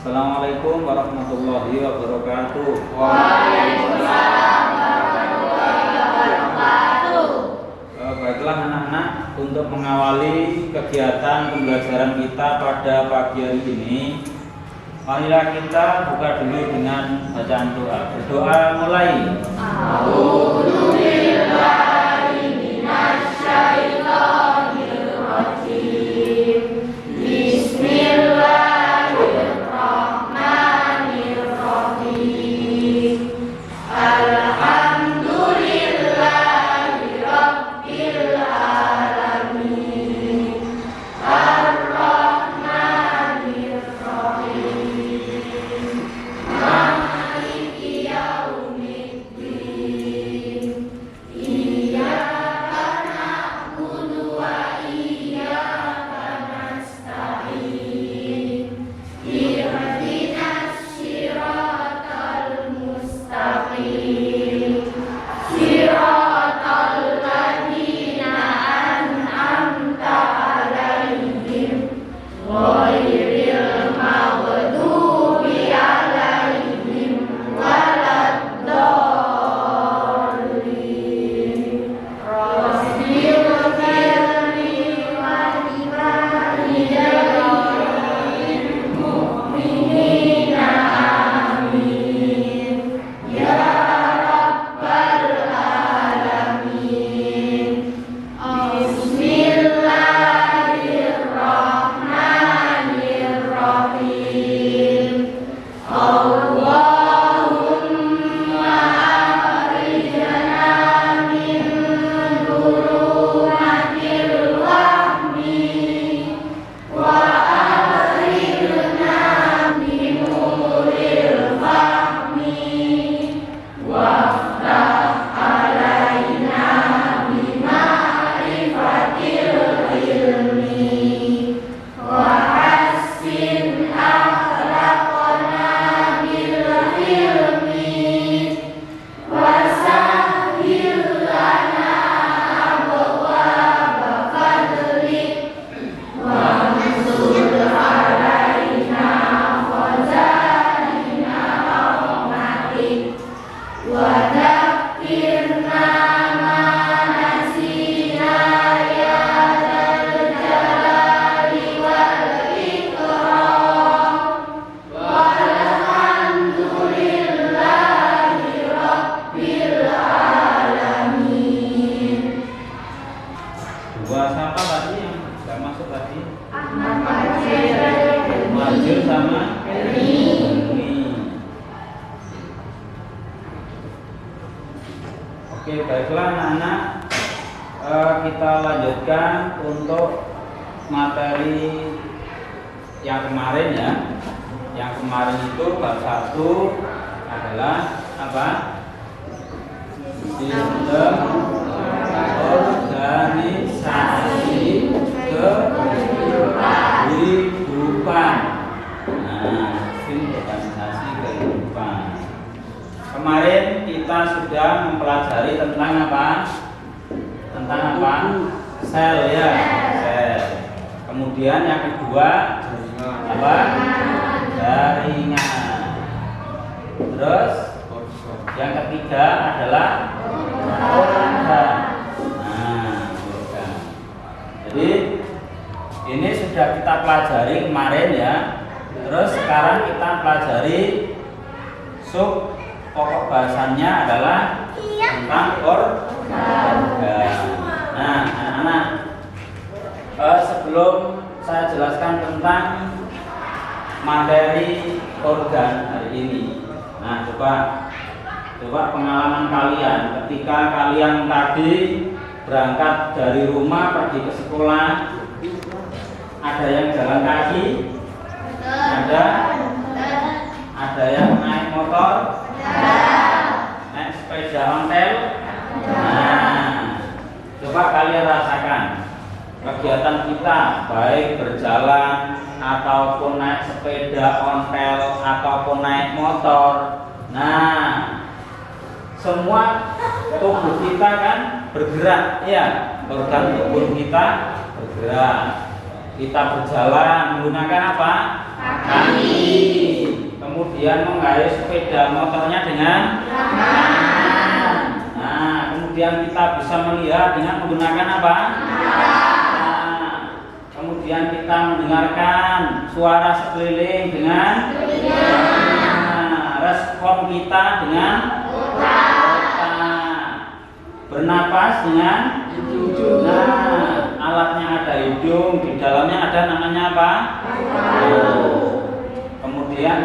Assalamualaikum warahmatullahi wabarakatuh. Waalaikumsalam warahmatullahi wabarakatuh. Baiklah anak-anak, untuk mengawali kegiatan pembelajaran kita pada pagi hari ini, marilah kita buka dulu dengan bacaan doa. Berdoa mulai. A'udzubillahi minasyaitonirrajim. Bismillahirrahmanirrahim. Alhamdulillahi rabbil alamin. Ar-Rahmanir Rahim. Maliki yaumiddin. Iyyaka na'budu wa iyyaka nasta'in. Ihdinas siratal mustaqim. Siratal ladzina an'amta 'alaihim ghairil maghdubi 'alaihim waladdallin. Rabbil firli wal walidayil mu'minina amin. Ya rabbal alamin. Bismillahirrahmanirrahim. Allahumma akhrijna min dhulumatil wahmi wa akhrijna min nuril fahmi waftah alaina bima'rifatil ilmi wa hassin akhlaqana bil hilmi wa sahhil lana abwaaba fadlik wa ansur alaina khazaina rahmatik wa dhakkirna ma nasina ya dzal jalali wal ikram. Walhamdulillahi rabbil alamin. Dua siapa tadi yang nggak masuk tadi? Ahmad Fajr. Majul sama Ini. Oke, baiklah anak-anak, kita lanjutkan untuk materi yang kemarin ya. Yang kemarin itu bab 1 adalah apa? Sistem organisasi kehidupan. Nah, sistem organisasi kehidupan. Kemarin kita sudah mempelajari tentang apa? Tentang apa? Sel ya, sel. Kemudian yang kedua apa? Jaringan. Terus yang ketiga adalah organ. Nah, organ. Jadi ini sudah kita pelajari kemarin ya. Terus sekarang kita pelajari sub pokok bahasannya adalah tentang organ. Nah, anak-anak, sebelum saya jelaskan tentang materi organ hari ini, nah coba pengalaman kalian ketika kalian tadi berangkat dari rumah pergi ke sekolah, ada yang jalan kaki, ada yang naik motor, naik sepeda ontel. Nah, coba kalian rasakan kegiatan kita, baik berjalan ataupun naik sepeda ontel ataupun naik motor. Nah, semua tubuh kita kan bergerak, ya, organ tubuh kita bergerak. Kita berjalan menggunakan apa? Kaki. kemudian menggayuh sepeda motornya dengan tangan. Nah, kemudian kita bisa melihat dengan menggunakan apa? Nah, kemudian kita mendengarkan suara sekeliling dengan respon kita dengan bernapas dengan alatnya ada hidung, di dalamnya ada namanya apa? Kemudian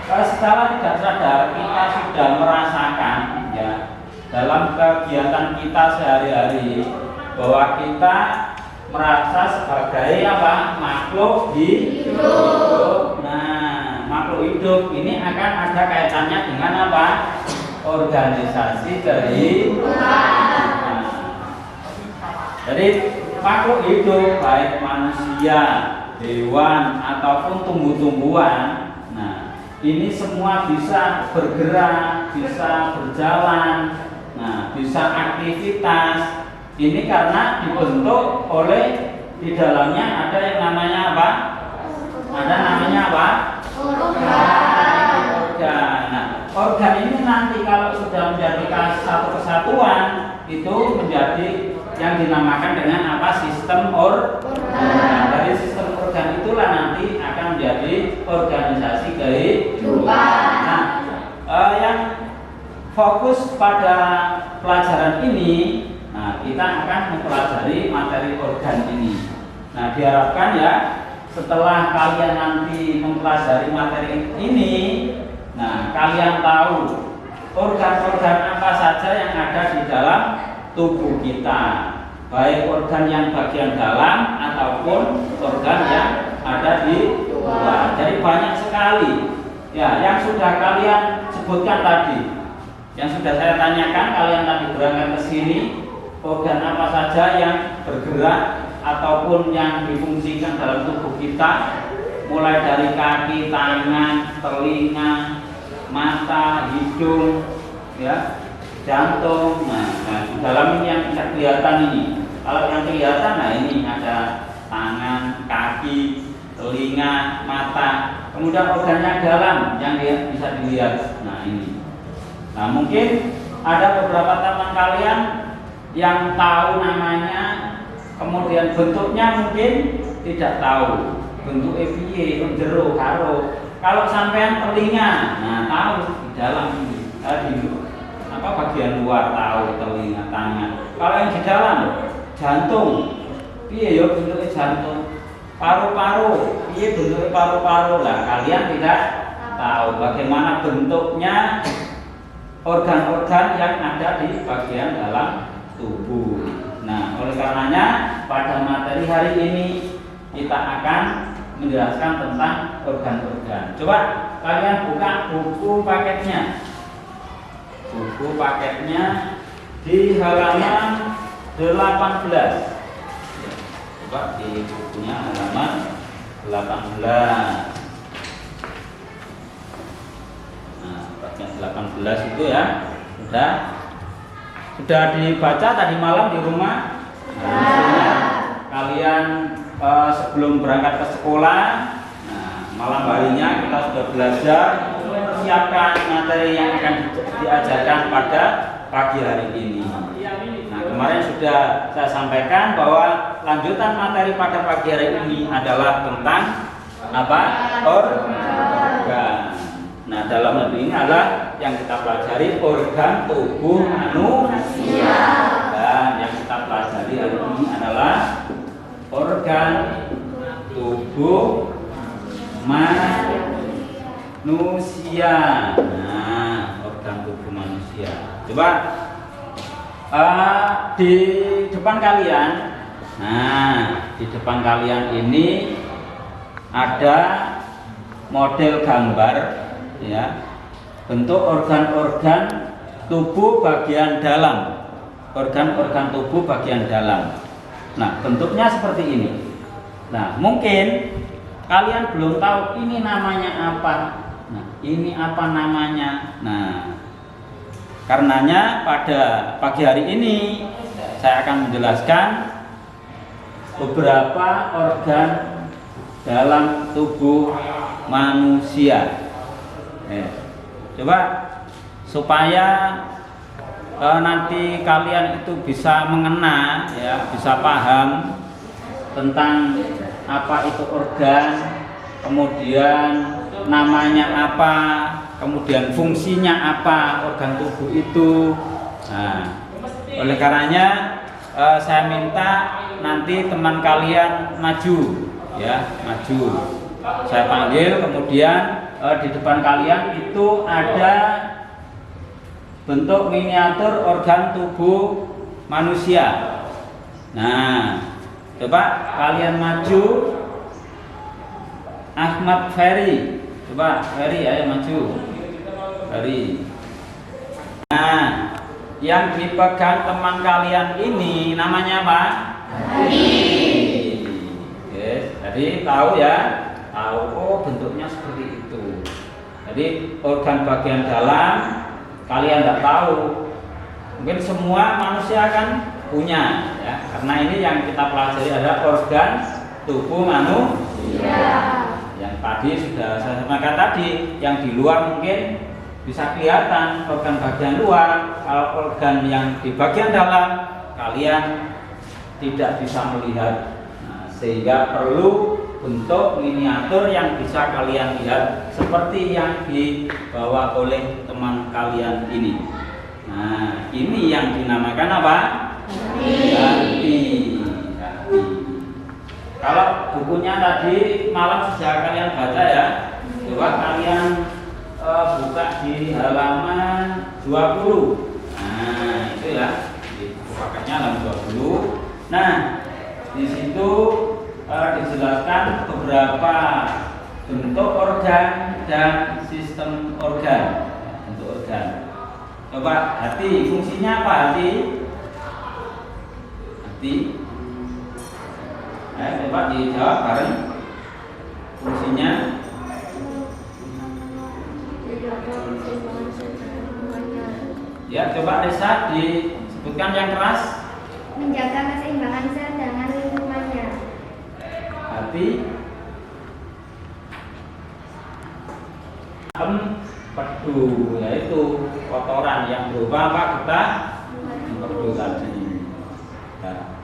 secara tidak sadar kita sudah merasakan ya dalam kegiatan kita sehari-hari bahwa kita merasa sebagai apa? Makhluk hidup. Nah, makhluk hidup ini akan ada kaitannya dengan apa? Organisasi dari Tuhan. Jadi makhluk hidup baik manusia, hewan ataupun tumbuh-tumbuhan, nah ini semua bisa bergerak, bisa berjalan, nah bisa aktivitas. Ini karena dibentuk oleh di dalamnya ada yang namanya apa? Ada namanya apa? Organ. Nah, organ ini nanti kalau sudah menjadi satu kesatuan itu menjadi yang dinamakan dengan apa? Sistem organ. Dari sistem organ itulah nanti akan menjadi organisasi kehidupan. Nah, yang fokus pada pelajaran ini, nah kita akan mempelajari materi organ ini. Nah, diharapkan ya setelah kalian nanti mempelajari materi ini, nah kalian tahu organ-organ apa saja yang ada di dalam tubuh kita, baik organ yang bagian dalam ataupun organ yang ada di luar. Jadi banyak sekali ya yang sudah kalian sebutkan tadi, yang sudah saya tanyakan kalian tadi berangkat ke sini, organ apa saja yang bergerak ataupun yang difungsikan dalam tubuh kita, mulai dari kaki, tangan, telinga, mata, hidung, ya, jantung. Nah, di dalam ini yang tidak kelihatan ini. Kalau yang kelihatan, nah ini ada tangan, kaki, telinga, mata. Kemudian organnya dalam yang bisa dilihat. Nah ini. Nah mungkin ada beberapa teman kalian yang tahu namanya, kemudian bentuknya mungkin tidak tahu. Bentuk piye, jero, karo. Kalau sampean telinga, nah tahu di dalam ini. Apa bagian luar tahu telinga, tangan. Kalau yang di dalam jantung, piye ya bentuknya jantung. Paru-paru, piye bentuknya paru-paru. Lah kalian tidak tahu bagaimana bentuknya organ-organ yang ada di bagian dalam tubuh. Nah, oleh karenanya pada materi hari ini kita akan menjelaskan tentang organ-organ. Coba kalian buka buku paketnya. Buku paketnya di halaman 18. Coba di bukunya halaman 18. Nah, bagian 18 itu ya sudah dibaca tadi malam di rumah. Kalian sebelum berangkat ke sekolah, nah, malam harinya kita sudah belajar mempersiapkan materi yang akan diajarkan pada pagi hari ini. Nah, kemarin sudah saya sampaikan bahwa lanjutan materi pada pagi hari ini adalah tentang apa? Organ. Nah, dalam hal ini adalah yang kita pelajari organ tubuh manusia. Dan yang kita pelajari hari ini adalah organ tubuh manusia. Nah, organ tubuh manusia. Coba di depan kalian, nah di depan kalian ini ada model gambar, ya, bentuk organ-organ tubuh bagian dalam, organ-organ tubuh bagian dalam. Nah, bentuknya seperti ini. Nah, mungkin kalian belum tahu ini namanya apa. Nah, ini apa namanya. Nah, karenanya pada pagi hari ini saya akan menjelaskan beberapa organ dalam tubuh manusia. Coba supaya nanti kalian itu bisa mengena, ya, bisa paham tentang apa itu organ, kemudian namanya apa, kemudian fungsinya apa organ tubuh itu. Nah, oleh karenanya saya minta nanti teman kalian maju, ya, maju. Saya panggil, kemudian di depan kalian itu ada bentuk miniatur organ tubuh manusia. Nah, coba kalian maju. Ahmad Ferry, coba Ferry, ayo maju. Ferry. Nah, yang dipegang teman kalian ini namanya apa? Jadi tahu ya, tahu, oh bentuknya seperti itu. Jadi organ bagian dalam kalian tidak tahu, mungkin semua manusia kan punya, ya, karena ini yang kita pelajari ada organ tubuh manusia. Yang tadi sudah saya sampaikan tadi, yang di luar mungkin bisa kelihatan organ bagian luar. Kalau organ yang di bagian dalam kalian tidak bisa melihat. Nah, sehingga perlu bentuk miniatur yang bisa kalian lihat seperti yang dibawa oleh teman kalian ini. Nah, ini yang dinamakan apa? Ganti. Kalau bukunya tadi malam sudah kalian baca, ya, coba kalian buka di halaman 20. Nah, itu ya, di paketnya halaman 20. Nah, di situ dijelaskan beberapa bentuk organ dan sistem organ. Bentuk organ. Coba hati, fungsinya apa hati? Hati. Coba dijawab bareng. Fungsinya? Ya, coba Risa disebutkan yang keras. Menjaga keseimbangan sel dengan lingkungannya. Hati. Empedu, yaitu kotoran yang berupa apa? Getah empedu tadi. Nah,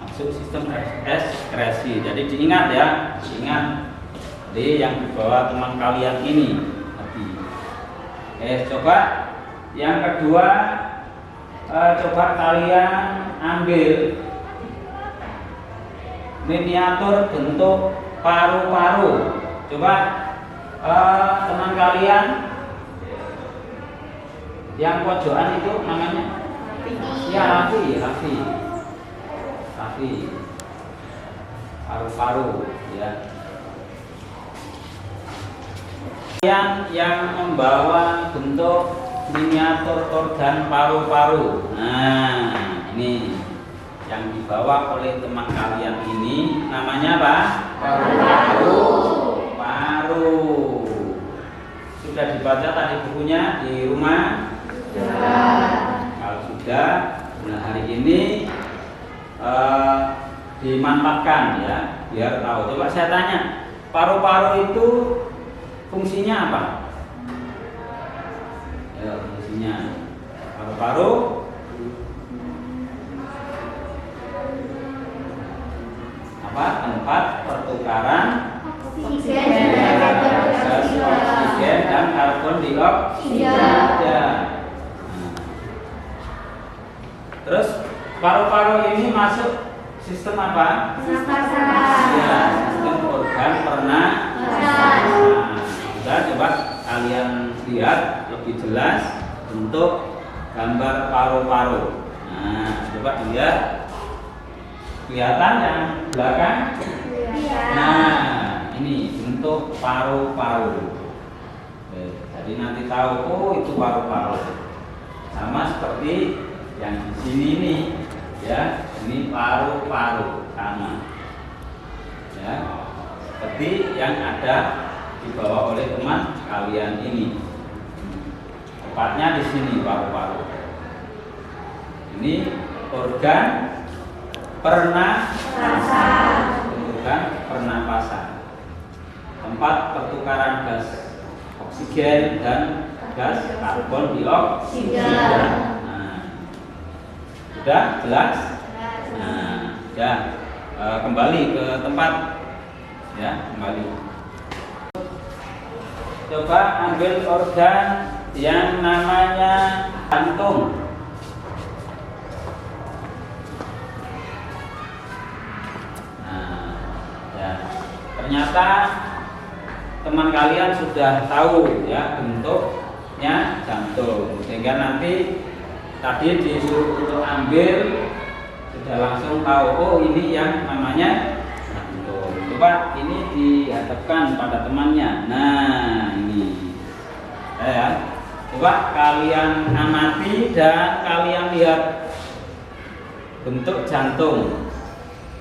masuk sistem ekskresi. Jadi diingat ya, diingat. Jadi yang dibawa teman kalian ini. Coba yang kedua, coba kalian ambil miniatur bentuk paru-paru. Coba teman kalian yang pojokan itu namanya? Ya, Raffi. Paru-paru, ya. Yang membawa bentuk miniatur organ paru-paru. Nah, ini yang dibawa oleh teman kalian ini namanya apa? Paru. Sudah dibaca tadi bukunya di rumah? Kalau sudah, nah hari ini dimantapkan, ya, biar tahu. Coba saya tanya, paru-paru itu fungsinya apa? Ya, fungsinya paru-paru apa? Tempat pertukaran oksigen dan karbon dioksida. Terus paru-paru ini masuk sistem apa? Ya, sistem organ pernafasan. Coba kalian lihat lebih jelas bentuk gambar paru-paru. Nah, coba dilihat, kelihatan yang belakang? Nah, ini bentuk paru-paru. Jadi nanti tahu, oh itu paru-paru. Sama seperti yang di sini nih, ya, ini paru-paru sama, ya, seperti yang ada dibawa oleh teman kalian ini. Tepatnya di sini paru-paru. Ini organ pernapasan. tempat pertukaran gas oksigen dan gas karbon dioksida. Nah, sudah jelas? Nah, sudah. Kembali ke tempat, ya, kembali. Coba ambil organ yang namanya jantung. Nah, ya. Ternyata teman kalian sudah tahu ya bentuknya jantung, sehingga nanti tadi disuruh untuk ambil sudah langsung tahu, oh ini yang namanya jantung. Coba ini dihadapkan pada temannya. Nah ini ya, coba kalian amati dan kalian lihat bentuk jantung.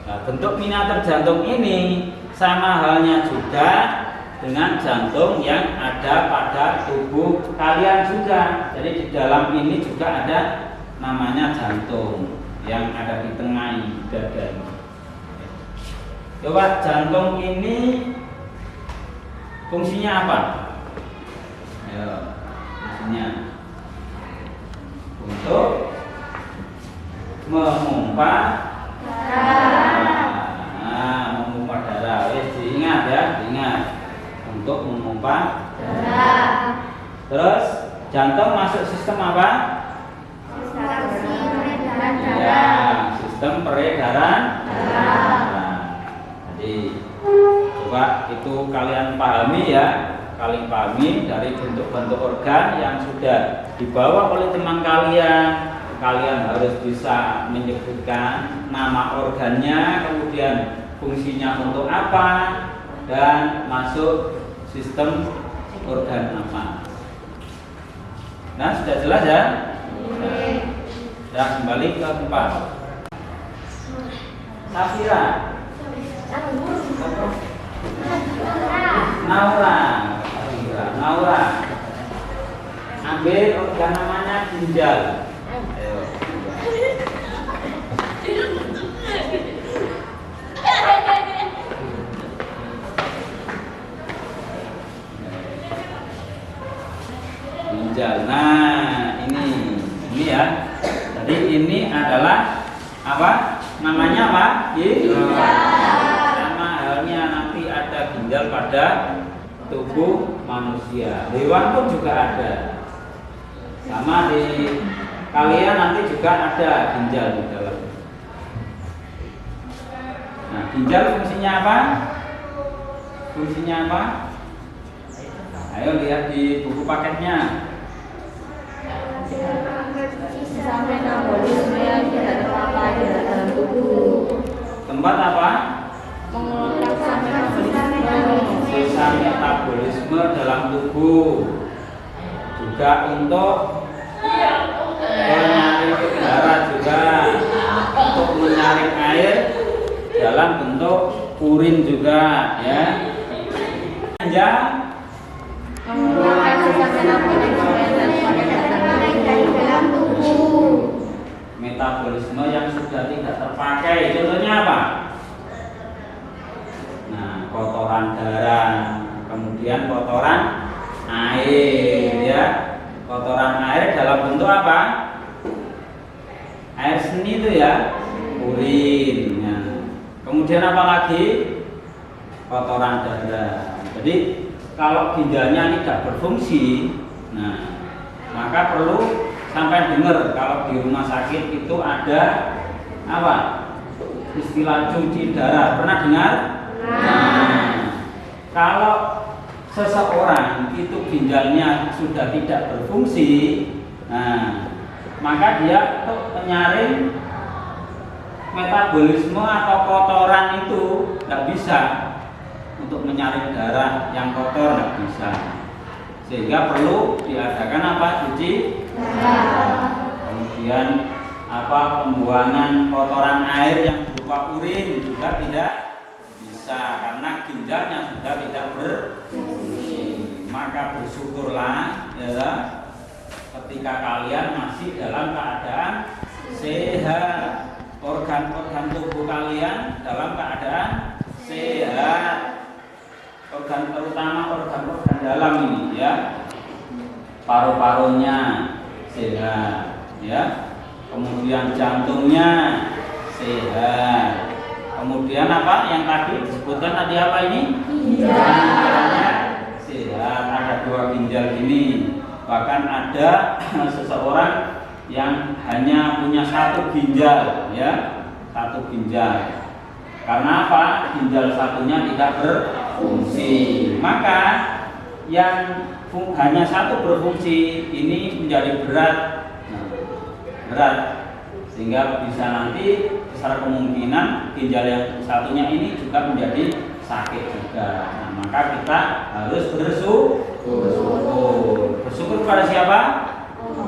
Nah, bentuk miniatur jantung ini sama halnya juga dengan jantung yang ada pada tubuh kalian juga. Jadi di dalam ini juga ada namanya jantung yang ada di tengah dada. Coba jantung ini fungsinya apa? Ayo, fungsinya untuk memompa darah. Memompa darah. Diingat ya, diingat. Untuk memompa darah. Terus jantung masuk sistem apa? Ya, sistem peredaran darah. Jadi coba itu kalian pahami ya, kalian pahami dari bentuk-bentuk organ yang sudah dibawa oleh teman kalian. Kalian harus bisa menyebutkan nama organnya, kemudian fungsinya untuk apa, dan masuk sistem organ apa. Nah, sudah jelas ya? Ya, kembali ke tempat. Safira, Naura, Naura, ambil organ namanya ginjal. Ayo. Ginjal. Nah, ini ya. Jadi ini adalah apa? Namanya apa? Ginjal. Sama halnya nanti ada ginjal pada tubuh manusia. Hewan pun juga ada. Sama di kalian nanti juga ada ginjal di dalam. Nah, ginjal fungsinya apa? Fungsinya apa? Ayo lihat di buku paketnya. Metabolisme yang tidak terpakai di dalam tubuh. Tempat apa? Sisa metabolisme dalam tubuh. Juga untuk menyaring darah juga, untuk menyaring air dalam bentuk urin juga, ya. Panjang. Menggunakan sisa metabolisme yang terpakai dari dalam tubuh. Metabolisme yang sudah tidak terpakai, contohnya apa? Nah, kotoran darah, kemudian kotoran air, ya. Kotoran air dalam bentuk apa? Air seni itu ya, urin. Ya. Kemudian apa lagi? Kotoran darah. Jadi kalau ginjalnya tidak berfungsi, nah maka perlu sampai dengar kalau di rumah sakit itu ada apa? Istilah cuci darah. Pernah dengar? Nah, kalau seseorang itu ginjalnya sudah tidak berfungsi, nah maka dia untuk menyaring metabolisme atau kotoran itu nggak bisa, untuk menyaring darah yang kotor nggak bisa, sehingga perlu diadakan apa? Cuci darah. Kemudian apa? Pembuangan kotoran air yang berupa urin juga tidak bisa karena ginjalnya sudah tidak berfungsi. Maka bersyukurlah ya, ketika kalian masih dalam keadaan sehat, organ-organ tubuh kalian dalam keadaan sehat. organ, terutama organ-organ dalam ini ya, paru-parunya sehat ya, kemudian jantungnya sehat, kemudian apa yang tadi disebutkan tadi apa ini? Ginjalnya sehat, ada 2 ginjal ini. Bahkan ada seseorang yang hanya punya 1 ginjal ya, 1 ginjal. Karena apa? Ginjal satunya tidak berfungsi. Maka yang hanya 1 berfungsi ini menjadi berat, berat, sehingga bisa nanti besar kemungkinan ginjal yang satunya ini juga menjadi sakit juga. Nah, maka kita harus bersyukur. Bersyukur kepada siapa?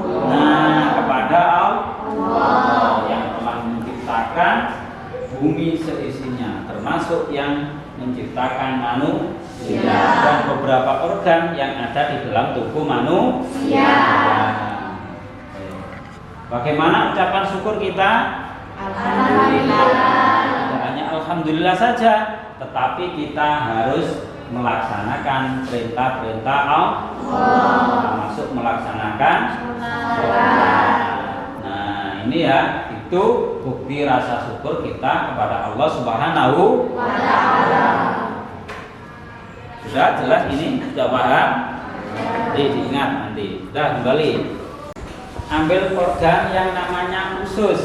Nah, kepada Allah yang telah menciptakan bumi seisinya, termasuk yang menciptakan manusia dan beberapa organ yang ada di dalam tubuh manusia. Bagaimana ucapan syukur kita? Alhamdulillah. Tidak hanya alhamdulillah saja, tetapi kita harus melaksanakan perintah-perintah Allah, termasuk melaksanakan sholat. Nah, ini ya, itu bukti rasa syukur kita kepada Allah Subhanahu wa Ta'ala. Sudah jelas ini? Sudah paham? Jadi diingat nanti. Sudah kembali. Ambil organ yang namanya usus.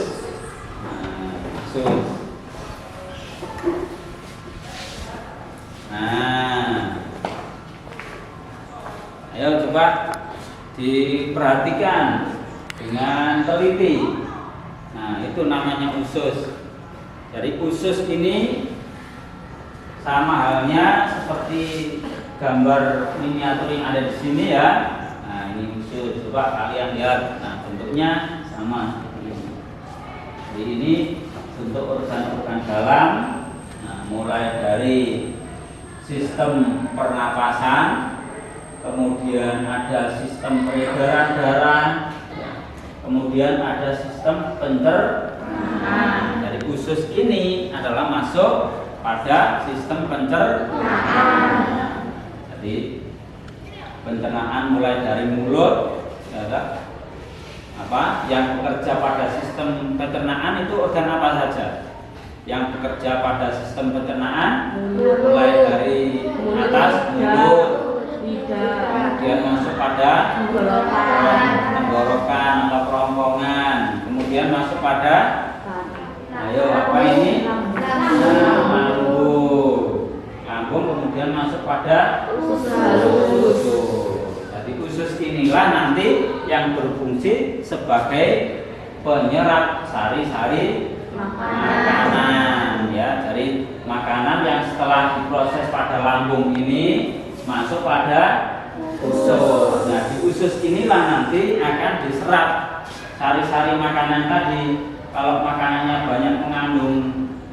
Usus. Nah, ayo coba diperhatikan dengan teliti. Nah, itu namanya usus. Jadi usus ini sama halnya seperti gambar miniatur yang ada di sini ya. Nah, ini usus. Coba kalian lihat. Nah, bentuknya sama seperti ini. Jadi ini bentuk organ-organ dalam. Nah, mulai dari sistem pernapasan, kemudian ada sistem peredaran darah, kemudian ada sistem pencernaan. Dari usus ini adalah masuk pada sistem pencernaan. Jadi pencernaan mulai dari mulut, ya, apa yang bekerja pada sistem pencernaan itu organ apa saja? Yang bekerja pada sistem pencernaan mulai dari atas mulut, kemudian masuk pada tenggorokan atau kerongkongan, kemudian masuk pada, ayo apa ini? Lambung, kemudian masuk pada usus. Jadi usus inilah nanti yang berfungsi sebagai penyerap sari-sari makanan ya, dari makanan yang setelah diproses pada lambung ini masuk pada usus. Nah, di usus inilah nanti akan diserap sari-sari makanan tadi. Kalau makanannya banyak mengandung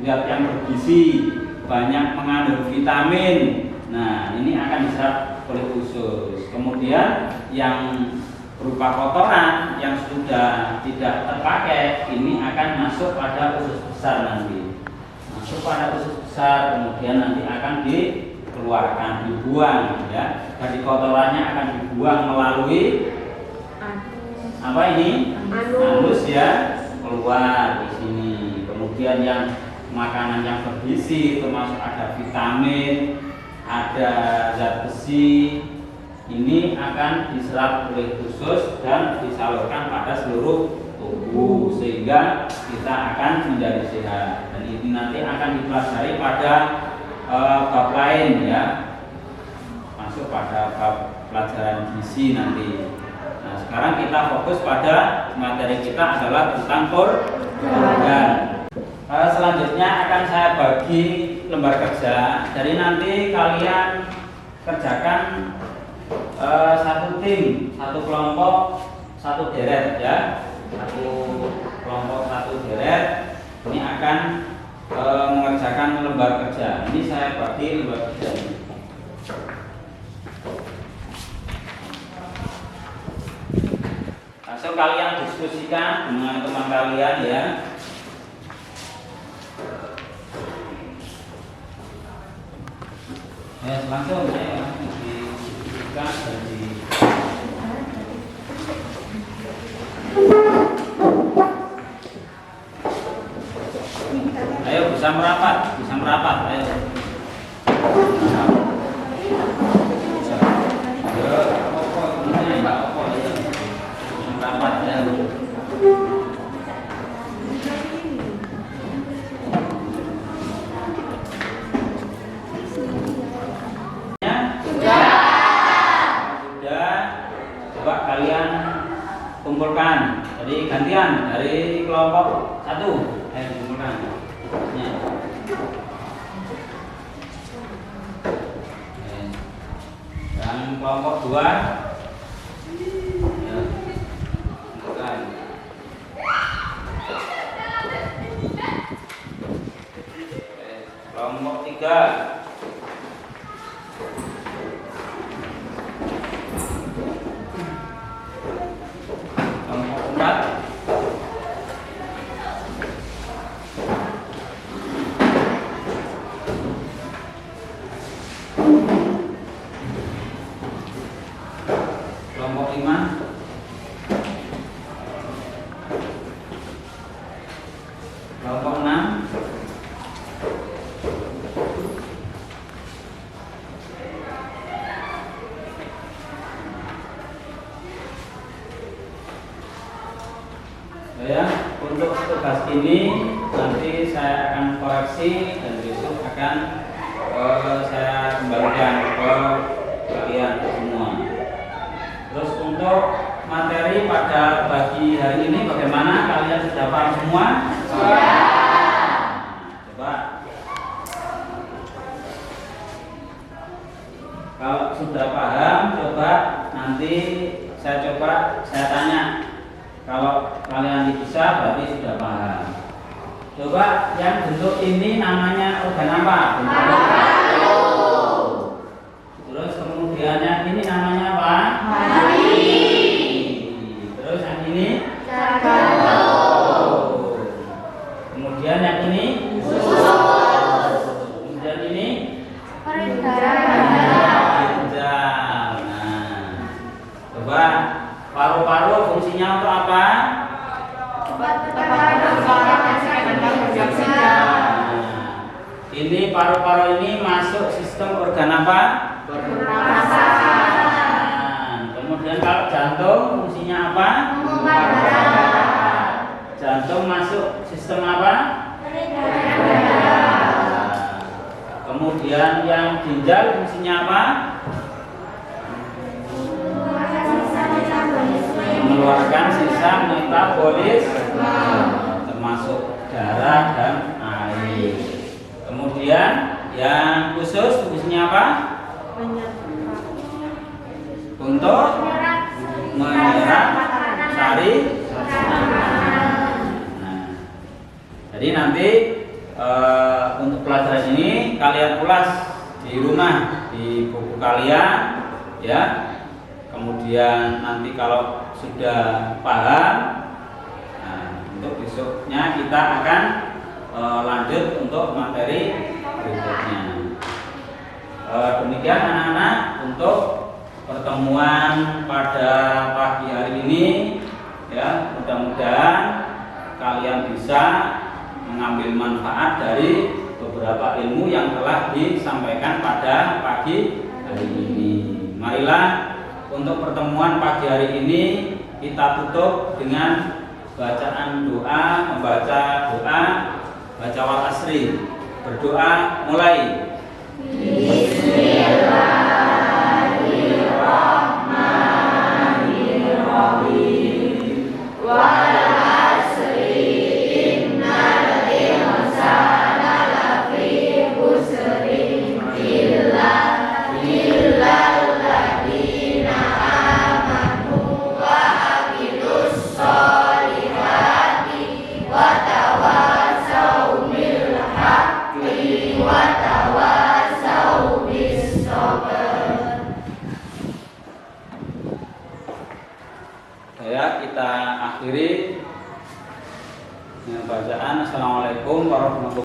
zat yang bergizi, banyak mengandung vitamin, nah ini akan diserap oleh usus. Kemudian yang berupa kotoran yang sudah tidak terpakai ini akan masuk pada usus besar nanti. Masuk pada usus besar, kemudian nanti akan dikeluarkan, dibuang ya. Dari kotorannya akan dibuang melalui apa ini? Anus ya, keluar di sini. Kemudian yang makanan yang bergizi termasuk ada vitamin, ada zat besi, ini akan diserap oleh usus dan disalurkan pada seluruh tubuh sehingga kita akan menjadi sehat. Dan ini nanti akan dipelajari pada bab lain ya, masuk pada bab pelajaran gizi nanti. Nah, sekarang kita fokus pada materi kita adalah tentang organ. Selanjutnya akan saya bagi lembar kerja. Jadi nanti kalian kerjakan satu tim, satu kelompok, satu deret ya. Satu kelompok, satu deret. Ini akan mengerjakan lembar kerja. Ini saya bagi lembar kerja ini. Langsung kalian diskusikan dengan teman kalian ya. Ya, langsung saya langsung dibuka dan di ayo bisa merapat, ayo. Bisa. Ya, ini enggak apa ya. Merapat ya. Coba kalian kumpulkan. Jadi gantian dari kelompok 1. Ayo kumpulkan. Ya. Dan kelompok 2. Ya. Kumpulkan. Kelompok 3. Kelompok 5. Kelompok 6. Ya, untuk tugas ini nanti saya akan koreksi dan besok akan saya kembalikan ke kalian semua. Terus untuk materi pada pagi hari ini bagaimana? Kalian sudah paham semua? Coba. Kalau sudah paham, coba nanti saya tanya. Kalau kalian bisa berarti sudah paham. Coba yang bentuk ini namanya organ apa? Terus kemudian yang ini namanya apa? Terus yang ini? Kemudian yang ini? Kemudian ini? Ginjal. Nah, coba paru-paru fungsinya untuk apa? Ini paru-paru ini masuk sistem organ apa? Pernapasan. Kemudian kalau jantung fungsinya apa? Jantung masuk sistem apa? Kemudian yang ginjal fungsinya apa? Mengeluarkan sisa metabolisme termasuk darah dan air. Kemudian yang khusus fungsinya apa? Untuk menyerap sari. Nah, jadi nanti untuk pelajaran ini kalian ulas di rumah di buku kalian, ya. Kemudian nanti kalau sudah paham, nah, untuk besoknya kita akan lanjut untuk materi berikutnya. Demikian anak-anak untuk pertemuan pada pagi hari ini, ya. Mudah-mudahan kalian bisa mengambil manfaat dari beberapa ilmu yang telah disampaikan pada pagi hari ini. Marilah untuk pertemuan pagi hari ini kita tutup dengan bacaan doa, membaca doa, baca wal asri. Berdoa mulai. Bismillahirrahmanirrahim. Wal asri innal insana lafi khusrin illa lilladzina amanu wa amilus sholihati wa tawassaw bil haqqi wa tawassaw bis sabr. Ya, kita akhiri dengan bacaan Assalamualaikum warahmatullahi wabarakatuh.